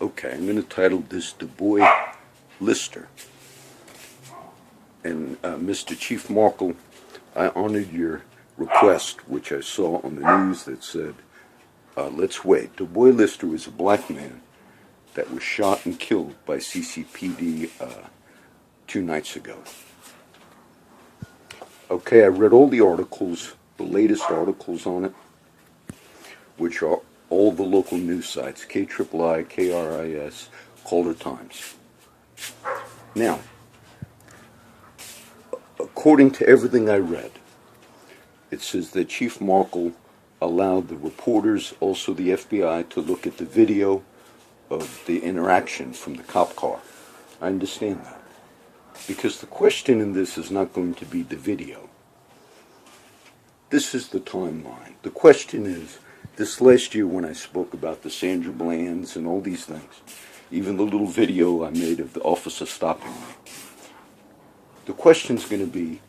Okay, I'm going to title this Dewboy Lister. And Mr. Chief Markel, I honored your request, which I saw on the news that said, let's wait. Dewboy Lister was a black man that was shot and killed by CCPD 2 nights ago. Okay, I read all the articles, the latest articles on it, which are all the local news sites, KIII, KRIS, Calder Times. Now, according to everything I read, it says that Chief Markel allowed the reporters, also the FBI, to look at the video of the interaction from the cop car. I understand that. Because the question in this is not going to be the video. This is the timeline. The question is, this last year when I spoke about the Sandra Blands and all these things, even the little video I made of the officer stopping me, the question's going to be,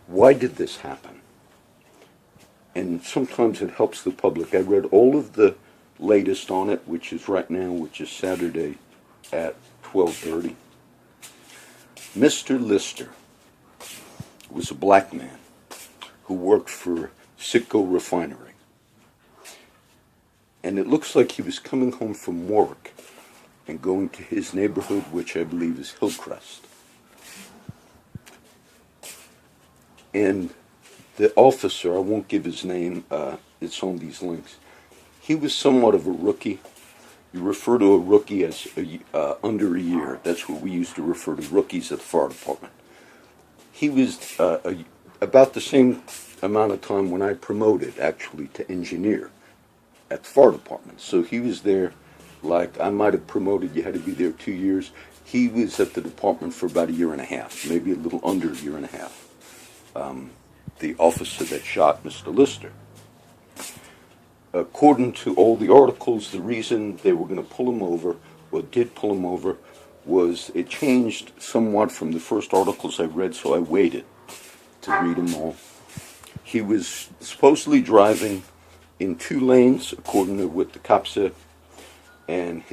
why did this happen? And sometimes it helps the public. I read all of the latest on it, which is right now, which is Saturday at 12:30. Mr. Lister was a black man who worked for Citgo Refinery. And it looks like he was coming home from work and going to his neighborhood, which I believe is Hillcrest. And the officer, I won't give his name, it's on these links, he was somewhat of a rookie. You refer to a rookie as under a year. That's what we used to refer to rookies at the fire department. He was about the same amount of time when I promoted, actually, to engineer at the fire department. So he was there, like I might have promoted, you had to be there 2 years. He was at the department for about 1.5 years, maybe a little under 1.5 years. The officer that shot Mr. Lister. According to all the articles, the reason they were going to pull him over, or did pull him over, was it changed somewhat from the first articles I read, so I waited to read them all. He was supposedly driving in 2 lanes, according to what the cop said, and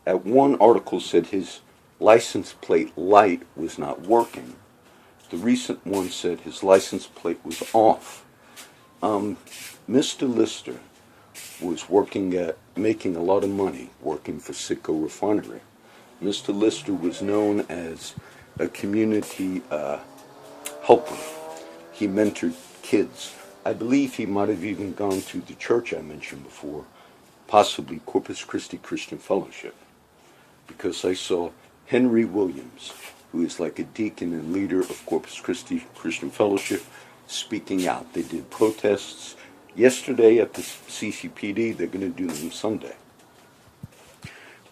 at one article said his license plate light was not working. The recent one said his license plate was off. Mr. Lister was making a lot of money working for Citgo Refinery. Mr. Lister was known as a community helper. He mentored kids. I believe he might have even gone to the church I mentioned before, possibly Corpus Christi Christian Fellowship, because I saw Henry Williams, who is like a deacon and leader of Corpus Christi Christian Fellowship, speaking out. They did protests yesterday at the CCPD. They're going to do them Sunday.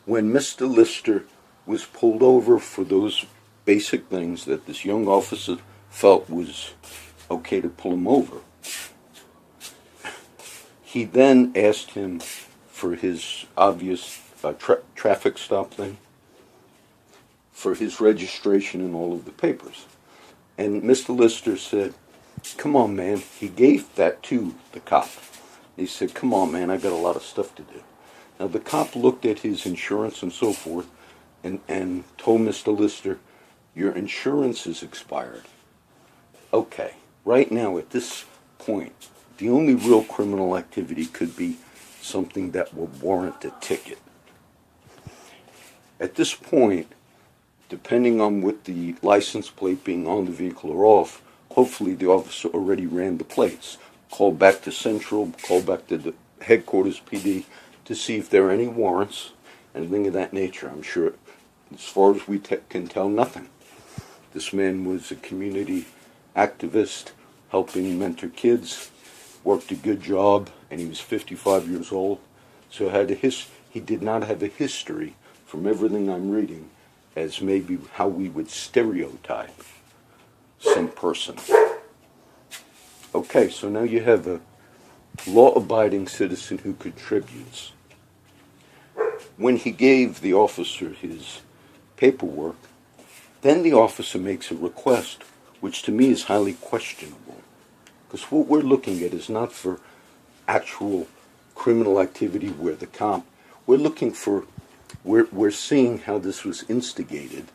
When Mr. Lister was pulled over for those basic things that this young officer felt was okay to pull him over, he then asked him for his obvious traffic stop thing, for his registration and all of the papers. And Mr. Lister said, come on, man. He gave that to the cop. He said, come on, man, I got a lot of stuff to do. Now, the cop looked at his insurance and so forth and told Mr. Lister, your insurance is expired. Okay, right now at this point, the only real criminal activity could be something that will warrant a ticket. At this point, depending on what the license plate being on the vehicle or off, hopefully the officer already ran the plates. Called back to Central, called back to the headquarters PD to see if there are any warrants, anything of that nature. I'm sure, as far as we can tell, nothing. This man was a community activist, helping mentor kids, worked a good job, and he was 55 years old. So he did not have a history, from everything I'm reading, as maybe how we would stereotype some person. Okay, so now you have a law-abiding citizen who contributes. When he gave the officer his paperwork, then the officer makes a request, which to me is highly questionable. Because what we're looking at is not for actual criminal activity where the cop, we're looking for we're seeing how this was instigated,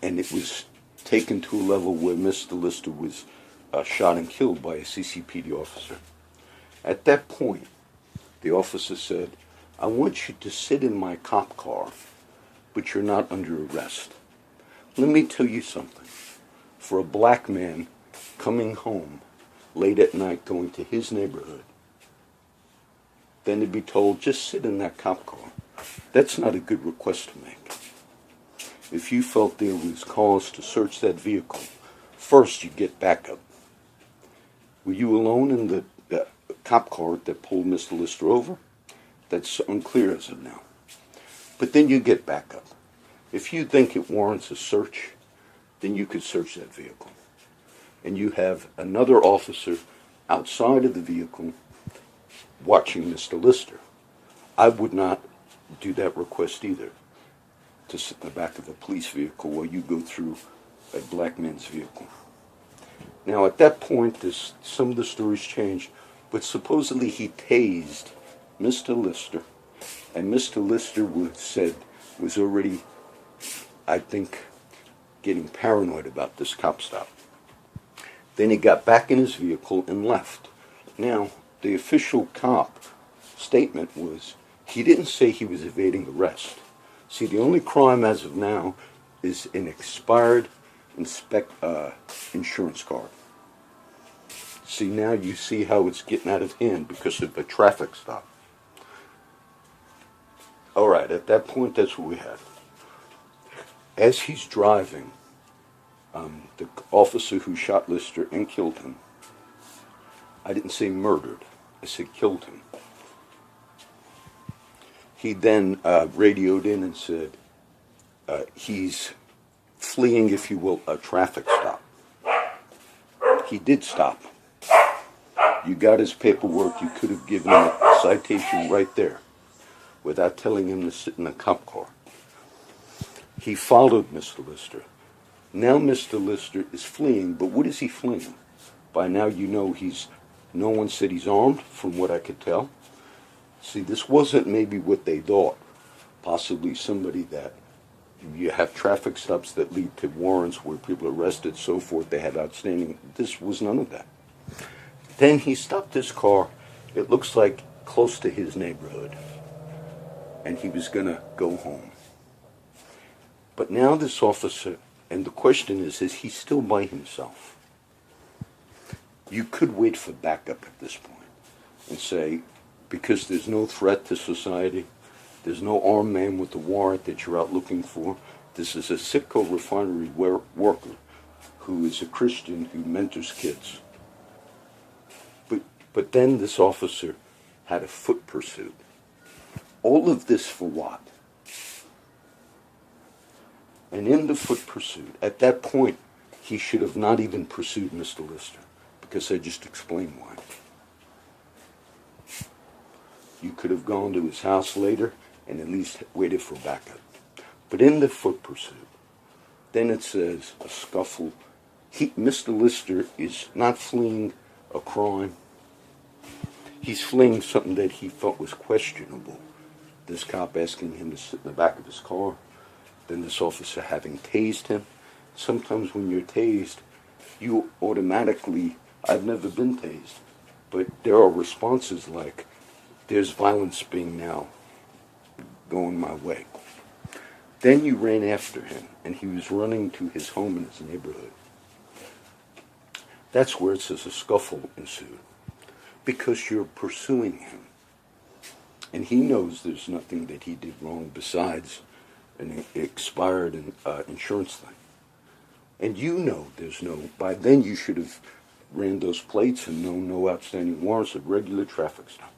and it was taken to a level where Mr. Lister was shot and killed by a CCPD officer. At that point, the officer said, "I want you to sit in my cop car, but you're not under arrest." Let me tell you something. For a black man coming home late at night going to his neighborhood, then to be told, just sit in that cop car, that's not a good request to make. If you felt there was cause to search that vehicle, first you get backup. Were you alone in the cop car that pulled Mr. Lister over? That's unclear as of now. But then you get backup. If you think it warrants a search, then you could search that vehicle. And you have another officer outside of the vehicle watching Mr. Lister. I would not do that request either, to sit in the back of a police vehicle while you go through a black man's vehicle. Now, at that point, some of the stories changed, but supposedly he tased Mr. Lister, and Mr. Lister was already, I think, getting paranoid about this cop stop. Then he got back in his vehicle and left. Now, the official cop statement was he didn't say he was evading arrest. See, the only crime as of now is an expired insurance card. See, now you see how it's getting out of hand because of a traffic stop. All right, at that point, that's what we had. As he's driving, the officer who shot Lister and killed him, I didn't say murdered, I said killed him. He then radioed in and said he's fleeing, if you will, a traffic stop. He did stop. You got his paperwork. You could have given him a citation right there without telling him to sit in a cop car. He followed Mr. Lister. Now Mr. Lister is fleeing, but what is he fleeing? By now you know no one said he's armed, from what I could tell. See, this wasn't maybe what they thought. Possibly somebody that you have traffic stops that lead to warrants where people are arrested, so forth, they have outstanding. This was none of that. Then he stopped his car, it looks like close to his neighborhood, and he was going to go home. But now this officer, and the question is he still by himself? You could wait for backup at this point and say, because there's no threat to society, there's no armed man with a warrant that you're out looking for. This is a Citgo refinery worker who is a Christian who mentors kids. But then this officer had a foot pursuit. All of this for what? And in the foot pursuit, at that point, he should have not even pursued Mr. Lister, because I just explained why. You could have gone to his house later and at least waited for backup. But in the foot pursuit, then it says a scuffle. Mr. Lister is not fleeing a crime. He's fleeing something that he felt was questionable. This cop asking him to sit in the back of his car. Then this officer having tased him. Sometimes when you're tased, you automatically, I've never been tased, but there are responses like, there's violence being now going my way. Then you ran after him, and he was running to his home in his neighborhood. That's where it says a scuffle ensued, because you're pursuing him. And he knows there's nothing that he did wrong besides an expired insurance thing. And you know there's by then you should have ran those plates and known no outstanding warrants, a regular traffic stop.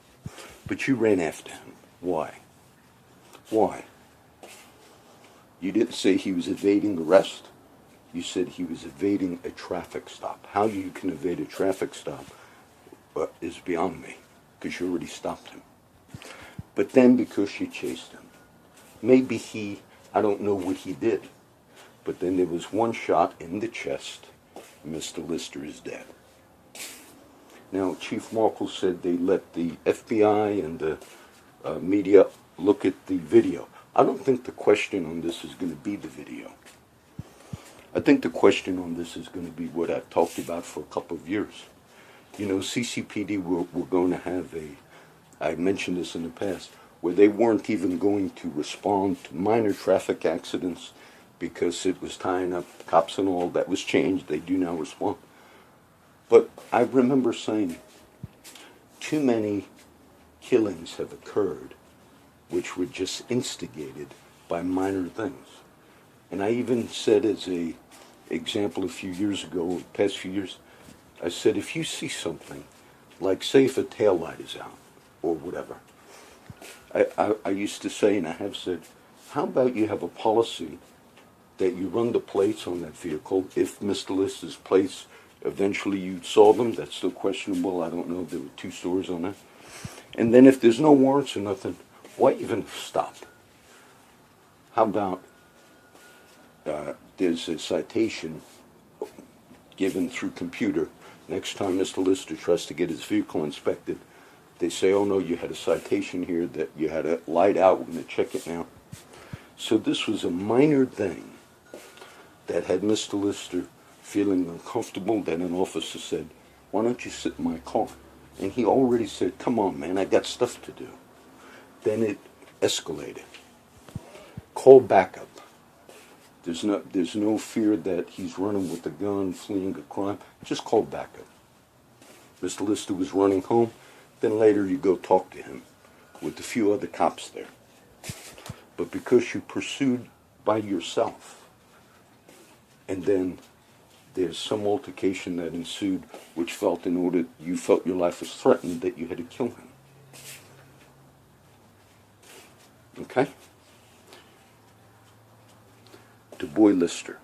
But you ran after him. Why? Why? You didn't say he was evading arrest. You said he was evading a traffic stop. How you can evade a traffic stop is beyond me, because you already stopped him. But then because you chased him, maybe I don't know what he did, but then there was one shot in the chest. Mr. Lister is dead. Now, Chief Markel said they let the FBI and the media look at the video. I don't think the question on this is going to be the video. I think the question on this is going to be what I've talked about for a couple of years. You know, CCPD were going to have I mentioned this in the past, where they weren't even going to respond to minor traffic accidents because it was tying up cops and all. That was changed. They do now respond. But I remember saying, too many killings have occurred which were just instigated by minor things. And I even said as a example a few years ago, past few years, I said, if you see something, like say if a tail light is out or whatever, I used to say, and I have said, how about you have a policy that you run the plates on that vehicle? If Mr. Lister's plates, eventually you saw them, that's still questionable. I don't know, there were 2 stories on that. And then if there's no warrants or nothing, why even stop? How about there's a citation given through computer. Next time Mr. Lister tries to get his vehicle inspected, they say, oh no, you had a citation here that you had a light out, we're going to check it now. So this was a minor thing that had Mr. Lister feeling uncomfortable. Then an officer said, why don't you sit in my car? And he already said, come on man, I got stuff to do. Then it escalated. Call backup. There's no fear that he's running with a gun, fleeing a crime. Just call backup. Mr. Lister was running home. Then later you go talk to him with a few other cops there. But because you pursued by yourself, and then there's some altercation that ensued, which you felt your life was threatened, that you had to kill him. Okay? Dewboy Lister.